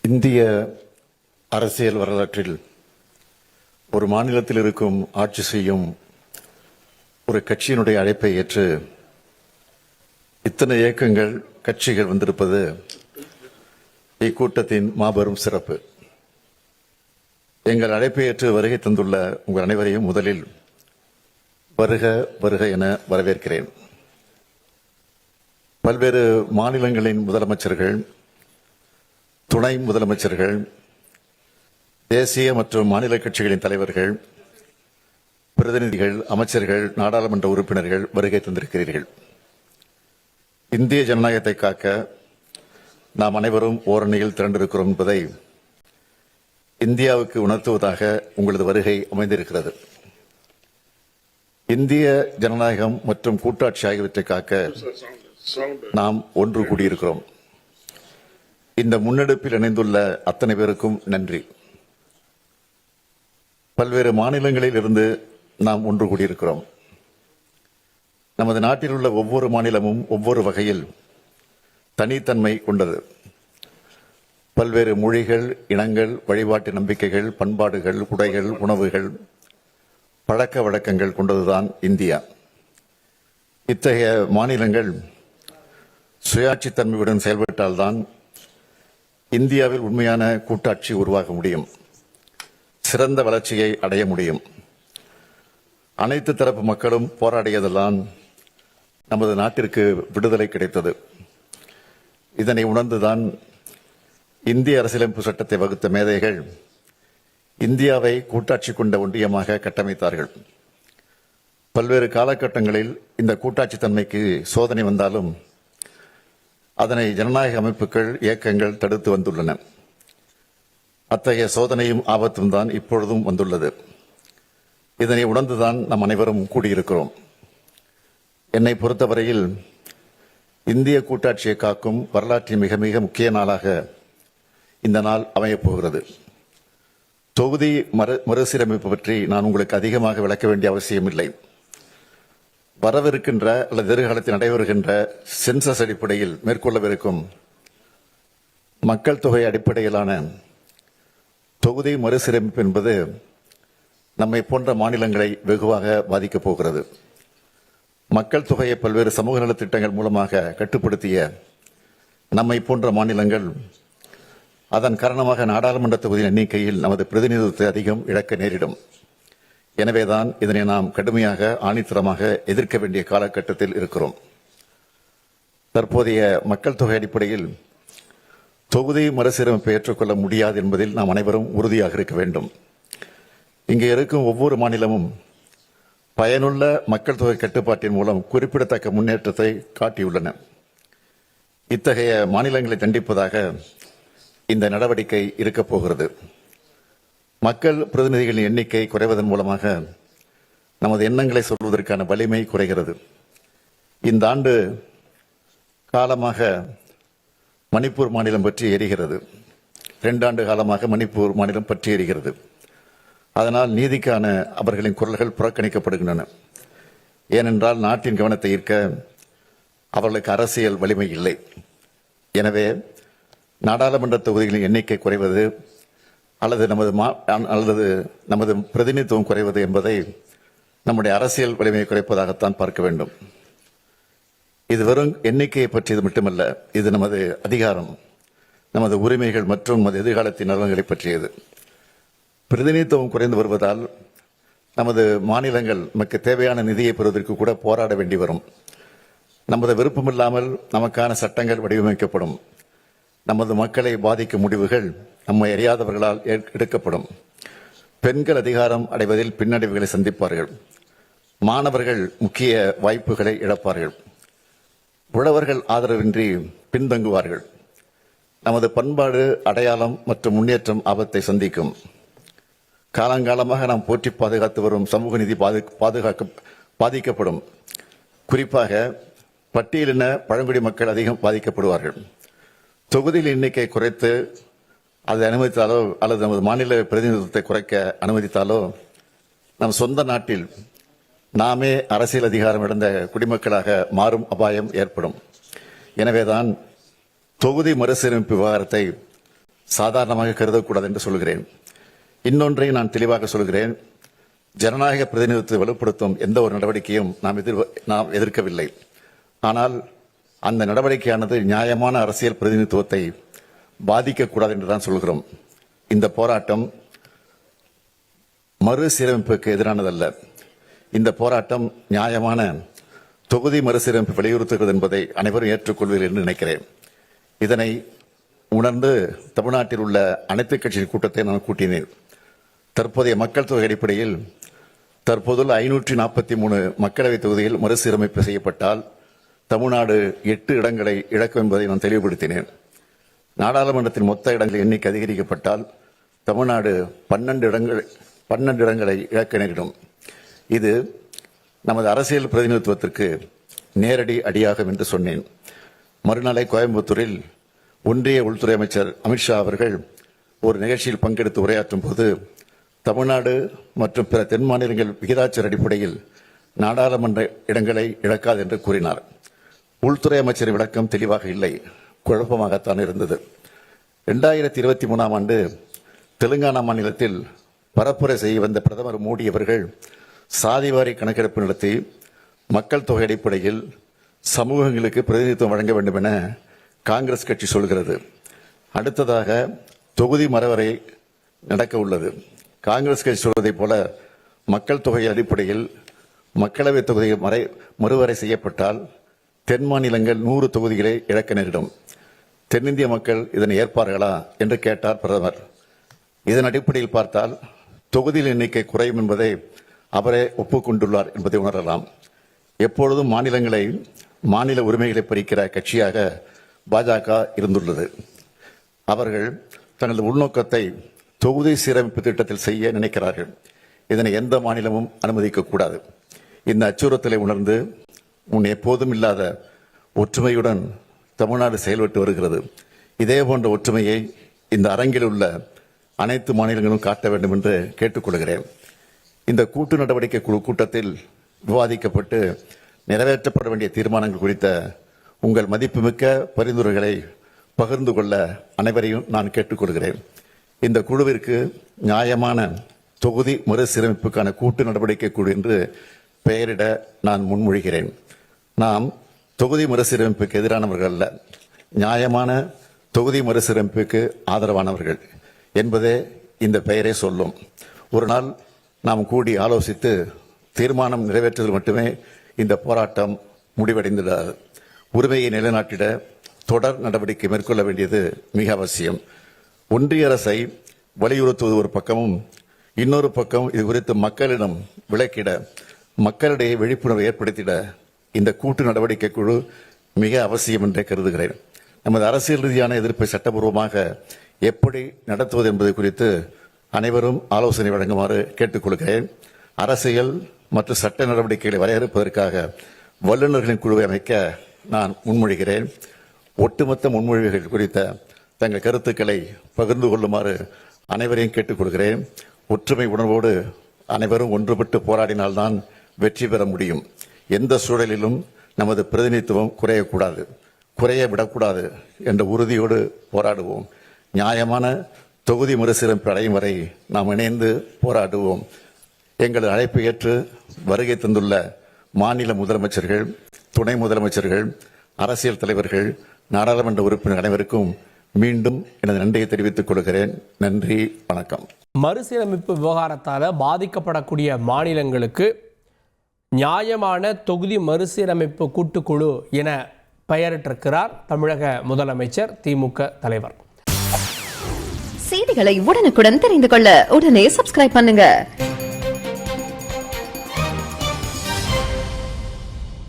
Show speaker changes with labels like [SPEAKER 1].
[SPEAKER 1] இந்திய அரசியல் வரலாற்றில் ஒரு மாநிலத்தில் இருக்கும் ஆட்சி செய்யும் ஒரு கட்சியினுடைய அழைப்பை ஏற்று இத்தனை இயக்கங்கள் கட்சிகள் வந்திருப்பது இக்கூட்டத்தின் மாபெரும் சிறப்பு. எங்கள் அழைப்பை ஏற்று வருகை தந்துள்ள உங்கள் அனைவரையும் முதலில் வருக வருக என வரவேற்கிறேன். பல்வேறு மாநிலங்களின் முதலமைச்சர்கள், துணை முதலமைச்சர்கள், தேசிய மற்றும் மாநில கட்சிகளின் தலைவர்கள், பிரதிநிதிகள், அமைச்சர்கள், நாடாளுமன்ற உறுப்பினர்கள் வருகை தந்திருக்கிறீர்கள். இந்திய ஜனநாயகத்தை காக்க நாம் அனைவரும் ஓரணியில் திரண்டிருக்கிறோம் என்பதை இந்தியாவுக்கு உணர்த்துவதாக உங்களது வருகை அமைந்திருக்கிறது. இந்திய ஜனநாயகம் மற்றும் கூட்டாட்சி ஆகியவற்றை காக்க நாம் ஒன்று கூடியிருக்கிறோம். இந்த முன்னெடுப்பில் இணைந்துள்ள அத்தனை பேருக்கும் நன்றி. பல்வேறு மாநிலங்களில் இருந்து நாம் ஒன்று கூடியிருக்கிறோம். நமது நாட்டில் உள்ள ஒவ்வொரு மாநிலமும் ஒவ்வொரு வகையில் தனித்தன்மை கொண்டது. பல்வேறு மொழிகள், இனங்கள், வழிபாட்டு நம்பிக்கைகள், பண்பாடுகள், உடைகள், உணவுகள், பழக்க வழக்கங்கள் கொண்டதுதான் இந்தியா. இத்தகைய மாநிலங்கள் சுயாட்சித்தன்மையுடன் செயல்பட்டால்தான் இந்தியாவில் உண்மையான கூட்டாட்சி உருவாக முடியும், சிறந்த வளர்ச்சியை அடைய முடியும். அனைத்து தரப்பு மக்களும் போராடியதெல்லாம் நமது நாட்டிற்கு விடுதலை கிடைத்தது. இதனை உணர்ந்துதான் இந்திய அரசியலமைப்பு சட்டத்தை வகுத்த மேதைகள் இந்தியாவை கூட்டாட்சி கொண்ட ஒன்றியமாக கட்டமைத்தார்கள். பல்வேறு காலகட்டங்களில் இந்த கூட்டாட்சி தன்மைக்கு சோதனை வந்தாலும் அதனை ஜனநாயக அமைப்புகள், இயக்கங்கள் தடுத்து வந்துள்ளன. அத்தகைய சோதனையும் ஆபத்தும் தான் இப்பொழுதும் வந்துள்ளது. இதனை உணர்ந்துதான் நாம் அனைவரும் கூடியிருக்கிறோம். என்னை பொறுத்தவரையில் இந்திய கூட்டாட்சியை காக்கும் வரலாற்றின் மிக மிக முக்கிய நாளாக இந்த நாள் அமையப் போகிறது. தொகுதி மறுசீரமைப்பு பற்றி நான் உங்களுக்கு அதிகமாக விளக்க வேண்டிய அவசியமில்லை. வரவிருக்கின்ற அல்லது எதிர்காலத்தில் நடைபெறுகின்ற சென்சஸ் அடிப்படையில் மேற்கொள்ளவிருக்கும் மக்கள் தொகை அடிப்படையிலான தொகுதி மறுசீரமைப்பு என்பது நம்மை போன்ற மாநிலங்களை வெகுவாக பாதிக்கப் போகிறது. மக்கள் தொகையை பல்வேறு சமூக நலத்திட்டங்கள் மூலமாக கட்டுப்படுத்திய நம்மை போன்ற மாநிலங்கள் அதன் காரணமாக நாடாளுமன்ற தொகுதியின் எண்ணிக்கையில் நமது பிரதிநிதித்துவத்தை அதிகம் இழக்க நேரிடும். எனவேதான் இதனை நாம் கடுமையாக ஆணித்தரமாக எதிர்க்க வேண்டிய காலகட்டத்தில் இருக்கிறோம். தற்போதைய மக்கள் தொகை அடிப்படையில் தொகுதி மறுசீரமைப்பை ஏற்றுக்கொள்ள முடியாது என்பதில் நாம் அனைவரும் உறுதியாக இருக்க வேண்டும். இங்கே இருக்கும் ஒவ்வொரு மாநிலமும் பயனுள்ள மக்கள் தொகை கட்டுப்பாட்டின் மூலம் குறிப்பிடத்தக்க முன்னேற்றத்தை காட்டியுள்ளன. இத்தகைய மாநிலங்களை தண்டிப்பதாக இந்த நடவடிக்கை இருக்கப் போகிறது. மக்கள் பிரதிநிதிகளின் எண்ணிக்கை குறைவதன் மூலமாக நமது எண்ணங்களை சொல்வதற்கான வலிமை குறைகிறது. இந்த ஆண்டு காலமாக மணிப்பூர் மாநிலம் பற்றி எரிகிறது. 2 ஆண்டு காலமாக மணிப்பூர் மாநிலம் பற்றி எரிகிறது. அதனால் நீதிக்கான அவர்களின் குரல்கள் புறக்கணிக்கப்படுகின்றன. ஏனென்றால் நாட்டின் கவனத்தை ஈர்க்க அவர்களுக்கு அரசியல் வலிமை இல்லை. எனவே நாடாளுமன்ற தொகுதிகளின் எண்ணிக்கை குறைவது அல்லது நமது பிரதிநிதித்துவம் குறைவது என்பதை நம்முடைய அரசியல் வலிமையை குறைப்பதாகத்தான் பார்க்க வேண்டும். இது வெறும் எண்ணிக்கையை பற்றியது மட்டுமல்ல, இது நமது அதிகாரம், நமது உரிமைகள் மற்றும் நமது எதிர்காலத்தின் நலன்களை பற்றியது. பிரதிநிதித்துவம் குறைந்து வருவதால் நமது மாநிலங்கள் நமக்கு தேவையான நிதியை பெறுவதற்கு கூட போராட வேண்டி வரும். நமது விருப்பமில்லாமல் நமக்கான சட்டங்கள் வடிவமைக்கப்படும். நமது மக்களை பாதிக்கும் முடிவுகள் நம்மை அறியாதவர்களால் எடுக்கப்படும். பெண்கள் அதிகாரம் அடைவதில் பின்னடைவுகளை சந்திப்பார்கள். மாணவர்கள் முக்கிய வாய்ப்புகளை இழப்பார்கள். உழவர்கள் ஆதரவின்றி பின்தங்குவார்கள். நமது பண்பாடு, அடையாளம் மற்றும் முன்னேற்றம் ஆபத்தை சந்திக்கும். காலங்காலமாக நாம் போற்றி பாதுகாத்து வரும் சமூக நீதி பாதிக்கப்படும். குறிப்பாக பட்டியலின பழங்குடி மக்கள் அதிகம் பாதிக்கப்படுவார்கள். தொகுதியில் எண்ணிக்கை குறைத்து அதை அனுமதித்தாலோ அல்லது நமது மாநில பிரதிநிதித்துவத்தை குறைக்க அனுமதித்தாலோ நம் சொந்த நாட்டில் நாமே அரசியல் அதிகாரம் இழந்த குடிமக்களாக மாறும் அபாயம் ஏற்படும். எனவேதான் தொகுதி மறுசீரமைப்பு விவகாரத்தை சாதாரணமாக கருதக்கூடாது என்று சொல்கிறேன். இன்னொன்றை நான் தெளிவாக சொல்கிறேன். ஜனநாயக பிரதிநிதித்துவத்தை வலுப்படுத்தும் எந்த ஒரு நடவடிக்கையும் நாம் எதிர்க்கவில்லை. ஆனால் அந்த நடவடிக்கையானது நியாயமான அரசியல் பிரதிநிதித்துவத்தை பாதிக்கக்கூடாது என்று தான் சொல்கிறோம். இந்த போராட்டம் மறுசீரமைப்புக்கு எதிரானதல்ல. இந்த போராட்டம் நியாயமான தொகுதி மறுசீரமைப்பு வலியுறுத்துகிறது என்பதை அனைவரும் ஏற்றுக்கொள்வீர்கள் என்று நினைக்கிறேன். இதனை உணர்ந்து தமிழ்நாட்டில் உள்ள அனைத்து கட்சியின் கூட்டத்தை நான் கூட்டினேன். தற்போதைய மக்கள் தொகை அடிப்படையில் தற்போதுள்ள 543 மக்களவைத் தொகுதியில் மறுசீரமைப்பு செய்யப்பட்டால் தமிழ்நாடு 8 இடங்களை இழக்கும் என்பதை நான் தெளிவுபடுத்தினேன். நாடாளுமன்றத்தின் மொத்த இடங்களின் எண்ணிக்கை அதிகரிக்கப்பட்டால் தமிழ்நாடு 12 இடங்களை இழக்க நேரிடும். இது நமது அரசியல் பிரதிநிதித்துவத்திற்கு நேரடி அடியாகும் என்று சொன்னேன். மறுநாளை கோயம்புத்தூரில் ஒன்றிய உள்துறை அமைச்சர் அமித்ஷா அவர்கள் ஒரு நிகழ்ச்சியில் பங்கெடுத்து உரையாற்றும் போது தமிழ்நாடு மற்றும் பிற தென் மாநிலங்கள் விகிதாச்சார அடிப்படையில் நாடாளுமன்ற இடங்களை இழக்காது என்று கூறினார். உள்துறை அமைச்சரின் விளக்கம் தெளிவாக இல்லை, குழப்பமாகத்தான் இருந்தது. 2023ஆம் ஆண்டு தெலுங்கானா மாநிலத்தில் பரப்புரை செய்ய வந்த பிரதமர் மோடி அவர்கள் சாதிவாரி கணக்கெடுப்பு நடத்தி மக்கள் தொகை அடிப்படையில் சமூகங்களுக்கு பிரதிநிதித்துவம் வழங்க வேண்டும் என காங்கிரஸ் கட்சி சொல்கிறது. அடுத்ததாக தொகுதி மறுவரை நடக்க உள்ளது. காங்கிரஸ் கட்சி சொல்வதைப் போல மக்கள் தொகை அடிப்படையில் மக்களவைத் தொகுதி மறுவரை செய்யப்பட்டால் தென் மாநிலங்கள் 100 தொகுதிகளை இழக்க நேரிடும். தென்னிந்திய மக்கள் இதனை ஏற்பார்களா என்று கேட்டார் பிரதமர். இதன் அடிப்படையில் பார்த்தால் தொகுதியில் எண்ணிக்கை குறையும் என்பதை அவரே ஒப்புக்கொண்டுள்ளார் என்பதை உணரலாம். எப்பொழுதும் மாநில உரிமைகளை பறிக்கிற கட்சியாக பாஜக இருந்துள்ளது. அவர்கள் தனது உள்நோக்கத்தை தொகுதி சீரமைப்பு திட்டத்தில் செய்ய நினைக்கிறார்கள். இதனை எந்த மாநிலமும் அனுமதிக்கக்கூடாது. இந்த அச்சுறுத்தலை உணர்ந்து முன் எப்போதும் இல்லாத ஒற்றுமையுடன் தமிழ்நாடு செயல்பட்டு வருகிறது. இதே போன்ற ஒற்றுமையை இந்த அரங்கில் உள்ள அனைத்து மாநிலங்களும் காட்ட வேண்டும் என்று கேட்டுக்கொள்கிறேன். இந்த கூட்டு நடவடிக்கை குழு கூட்டத்தில் விவாதிக்கப்பட்டு நிறைவேற்றப்பட வேண்டிய தீர்மானங்கள் குறித்த உங்கள் மதிப்புமிக்க பரிந்துரைகளை பகிர்ந்து கொள்ள அனைவரையும் நான் கேட்டுக்கொள்கிறேன். இந்த குழுவிற்கு நியாயமான தொகுதி மறுசீரமைப்புக்கான கூட்டு நடவடிக்கை குழு என்று பெயரிட நான் முன்மொழிகிறேன். நாம் தொகுதி மறுசீரமைப்புக்கு எதிரானவர்கள் அல்ல, நியாயமான தொகுதி மறுசீரமைப்புக்கு ஆதரவானவர்கள் என்பதே இந்த பெயரே சொல்லும். ஒரு நாள் நாம் கூடி ஆலோசித்து தீர்மானம் நிறைவேற்றுவதில் மட்டுமே இந்த போராட்டம் முடிவடைந்துள்ளது. உரிமையை நிலைநாட்டிட தொடர் நடவடிக்கை மேற்கொள்ள வேண்டியது மிக அவசியம். ஒன்றிய அரசை வலியுறுத்துவது ஒரு பக்கமும், இன்னொரு பக்கம் இது குறித்து மக்களிடம் விளக்கிட, மக்களிடையே விழிப்புணர்வை ஏற்படுத்திட இந்த கூட்டு நடவடிக்கை குழு மிக அவசியம் என்றே கருதுகிறேன். நமது அரசியல் ரீதியான எதிர்ப்பை சட்டபூர்வமாக எப்படி நடத்துவது என்பது குறித்து அனைவரும் ஆலோசனை வழங்குமாறு கேட்டுக்கொள்கிறேன். அரசியல் மற்றும் சட்ட நடவடிக்கைகளை வரையறுப்பதற்காக வல்லுநர்களின் குழுவை அமைக்க நான் முன்மொழிகிறேன். ஒட்டுமொத்த முன்மொழிவுகள் குறித்த தங்கள் கருத்துக்களை பகிர்ந்து கொள்ளுமாறு அனைவரையும் கேட்டுக்கொள்கிறேன். ஒற்றுமை உணர்வோடு அனைவரும் ஒன்றுபட்டு போராடினால்தான் வெற்றி பெற முடியும். எந்த சூழலிலும் நமது பிரதிநிதித்துவம் குறைய விடக்கூடாது என்ற உறுதியோடு போராடுவோம். நியாயமான தொகுதி மறுசீரமைப்பு அடையும் வரை நாம் இணைந்து போராடுவோம். எங்கள் அழைப்பு ஏற்று வருகை தந்துள்ள மாநில முதலமைச்சர்கள், துணை முதலமைச்சர்கள், அரசியல் தலைவர்கள், நாடாளுமன்ற உறுப்பினர் அனைவருக்கும் மீண்டும் எனது நன்றியை தெரிவித்துக் கொள்கிறேன். நன்றி, வணக்கம்.
[SPEAKER 2] மறுசீரமைப்பு விவகாரத்தால் பாதிக்கப்படக்கூடிய மாநிலங்களுக்கு நியாயமான தொகுதி மறுசீரமைப்பு கூட்டுக்குழு என பெயரிட்டிருக்கிறார் தமிழக முதலமைச்சர், திமுக தலைவர்.
[SPEAKER 3] செய்திகளை உடனுக்குடன் தெரிந்து கொள்ள உடனே சப்ஸ்கிரைப் பண்ணுங்க.